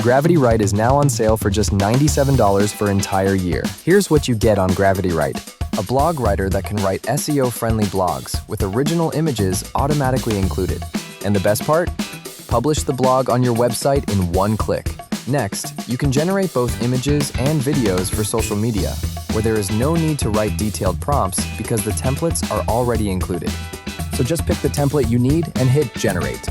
GravityWrite is now on sale for just $97 for an entire year. Here's what you get on GravityWrite: a blog writer that can write SEO-friendly blogs with original images automatically included. And the best part? Publish the blog on your website in one click. Next, you can generate both images and videos for social media, where there is no need to write detailed prompts because the templates are already included. So just pick the template you need and hit generate.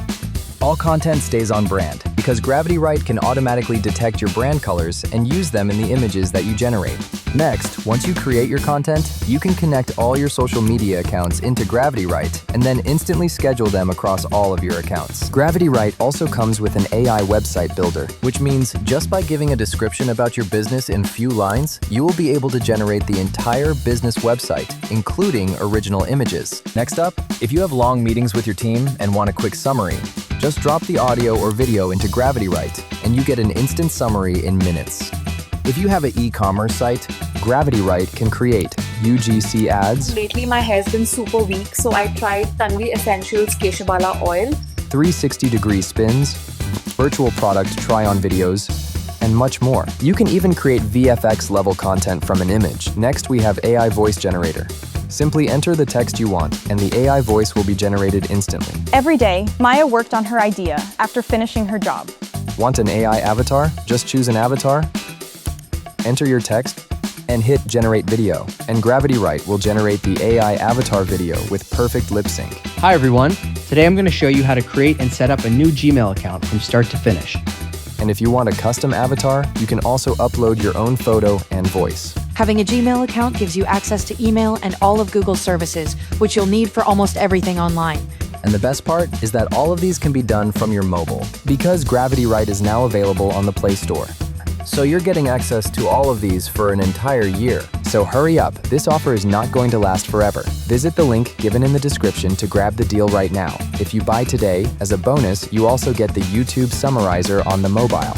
All content stays on brand because GravityWrite can automatically detect your brand colors and use them in the images that you generate. Next, once you create your content, you can connect all your social media accounts into GravityWrite and then instantly schedule them across all of your accounts. GravityWrite also comes with an AI website builder, which means just by giving a description about your business in few lines, you will be able to generate the entire business website, including original images. Next up, if you have long meetings with your team and want a quick summary, just drop the audio or video into GravityWrite and you get an instant summary in minutes. If you have an e-commerce site, GravityWrite can create UGC ads. Lately my hair's been super weak, so I tried Tanvi Essentials Keshabala oil, 360-degree spins, virtual product try-on videos, and much more. You can even create VFX level content from an image. Next, we have AI voice generator. Simply enter the text you want, and the AI voice will be generated instantly. Every day, Maya worked on her idea after finishing her job. Want an AI avatar? Just choose an avatar, enter your text, and hit Generate Video. And GravityWrite will generate the AI avatar video with perfect lip sync. Hi everyone, today I'm going to show you how to create and set up a new Gmail account from start to finish. And if you want a custom avatar, you can also upload your own photo and voice. Having a Gmail account gives you access to email and all of Google's services, which you'll need for almost everything online. And the best part is that all of these can be done from your mobile, because GravityWrite is now available on the Play Store. So you're getting access to all of these for an entire year. So hurry up, this offer is not going to last forever. Visit the link given in the description to grab the deal right now. If you buy today, as a bonus, you also get the YouTube Summarizer on the mobile.